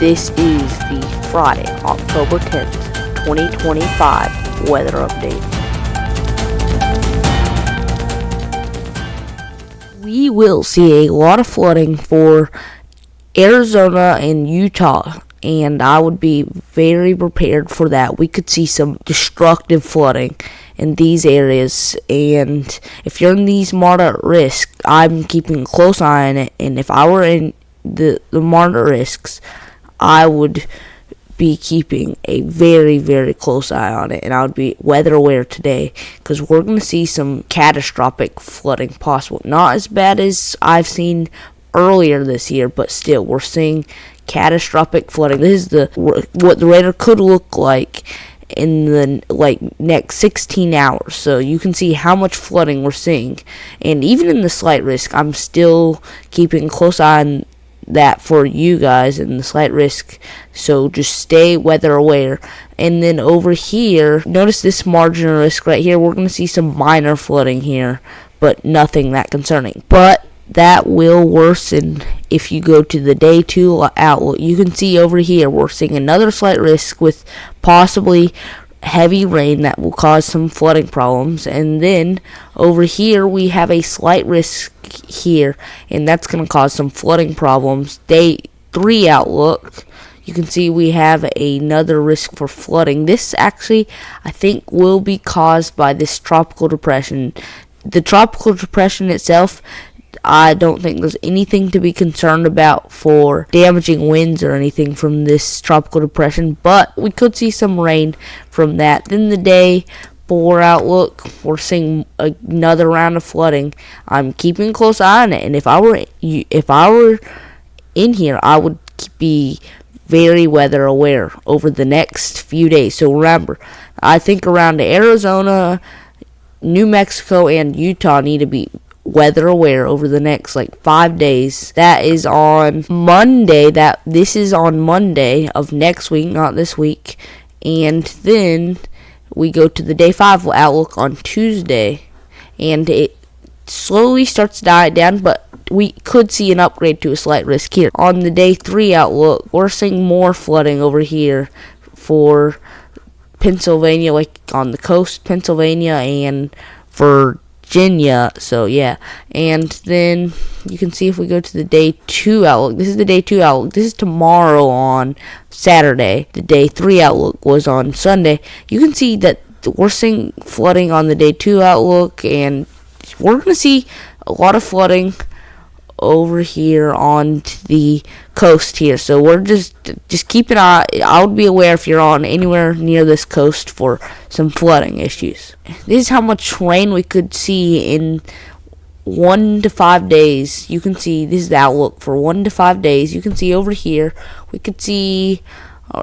This is the Friday, October 10th, 2025 weather update. We will see a lot of flooding for Arizona and Utah, and I would be very prepared for that. We could see some destructive flooding in these areas, and if you're in these moderate risk, I'm keeping a close eye on it. And if I were in the moderate risks, I would be keeping a very, very close eye on it, and I would be weather aware today, because we're going to see some catastrophic flooding possible. Not as bad as I've seen earlier this year, but still, we're seeing catastrophic flooding. This is what the radar could look like in the next 16 hours. So you can see how much flooding we're seeing, and even in the slight risk, I'm still keeping a close eye on that for you guys in the slight risk. So just stay weather aware. And then over here, notice this marginal risk right here. We're going to see some minor flooding here, but nothing that concerning. But that will worsen if you go to the day 2 outlook. You can see over here we're seeing another slight risk with possibly heavy rain that will cause some flooding problems. And then over here we have a slight risk here, and that's going to cause some flooding problems. Day 3 outlook, you can see we have another risk for flooding. This actually, I think, will be caused by this tropical depression. The tropical depression itself, I don't think there's anything to be concerned about for damaging winds or anything from this tropical depression, but we could see some rain from that. Then the day 4 outlook, we're seeing another round of flooding. I'm keeping a close eye on it, and if I were in here, I would be very weather aware over the next few days. So remember, I think around Arizona, New Mexico, and Utah need to be weather aware over the next 5 days. That is on Monday. This is on Monday of next week, not this week. And then we go to the day 5 outlook on Tuesday, and it slowly starts to die down, but we could see an upgrade to a slight risk here. On the day 3 outlook, we're seeing more flooding over here for Pennsylvania, on the coast, Pennsylvania and Virginia. So yeah, and then you can see if we go to the day 2 outlook, this is the day 2 outlook. This is tomorrow on Saturday. The day 3 outlook was on Sunday. You can see that we're seeing flooding on the day 2 outlook, and we're going to see a lot of flooding over here on the coast here. So we're just keep an eye. I would be aware if you're on anywhere near this coast for some flooding issues. This is how much rain we could see in 1 to 5 days. You can see this is the outlook for 1 to 5 days. You can see over here we could see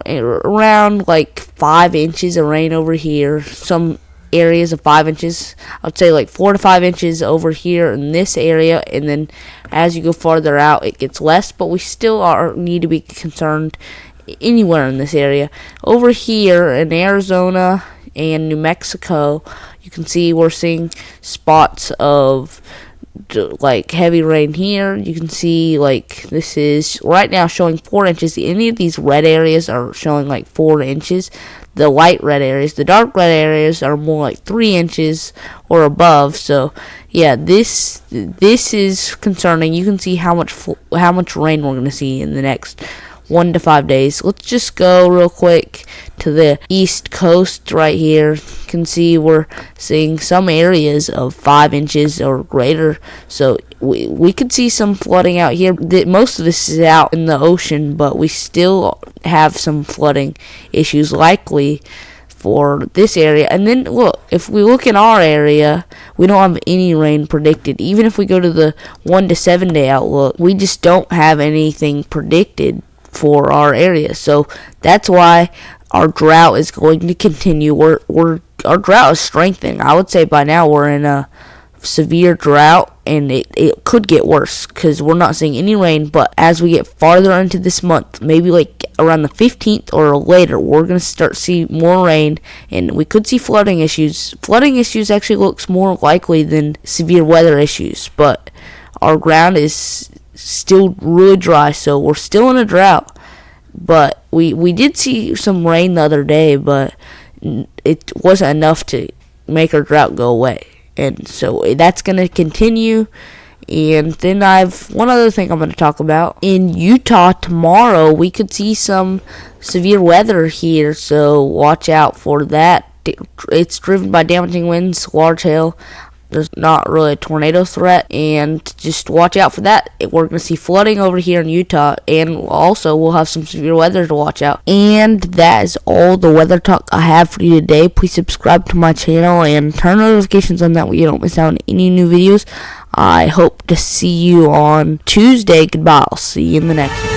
around 5 inches of rain over here. Some areas of 5 inches. I would say 4 to 5 inches over here in this area, and then as you go farther out it gets less, but we still need to be concerned anywhere in this area. Over here in Arizona and New Mexico, you can see we're seeing spots of heavy rain here. You can see this is right now showing 4 inches. Any of these red areas are showing 4 inches. The light red areas, the dark red areas are more 3 inches or above. So yeah, this is concerning. You can see how much rain we're going to see in the next 1 to 5 days. Let's just go real quick to the east coast right here. You can see we're seeing some areas of 5 inches or greater. So we could see some flooding out here. Most of this is out in the ocean, but we still have some flooding issues likely for this area. And then look, if we look in our area, we don't have any rain predicted. Even if we go to the 1 to 7 day outlook, we just don't have anything predicted for our area. So that's why our drought is going to continue. Our drought is strengthening. I would say by now we're in a severe drought, and it could get worse because we're not seeing any rain. But as we get farther into this month, maybe around the 15th or later, we're going to start see more rain, and we could see flooding issues. Flooding issues actually looks more likely than severe weather issues, but our ground is still really dry, so we're still in a drought. but we did see some rain the other day, but it wasn't enough to make our drought go away. And so that's going to continue. And then I've one other thing I'm going to talk about. In Utah tomorrow, we could see some severe weather here, so watch out for that. It's driven by damaging winds, large hail. There's not really a tornado threat, and just watch out for that. We're going to see flooding over here in Utah, and also we'll have some severe weather to watch out. And that is all the weather talk I have for you today. Please subscribe to my channel and turn notifications on that way you don't miss out on any new videos. I hope to see you on Tuesday. Goodbye. I'll see you in the next one.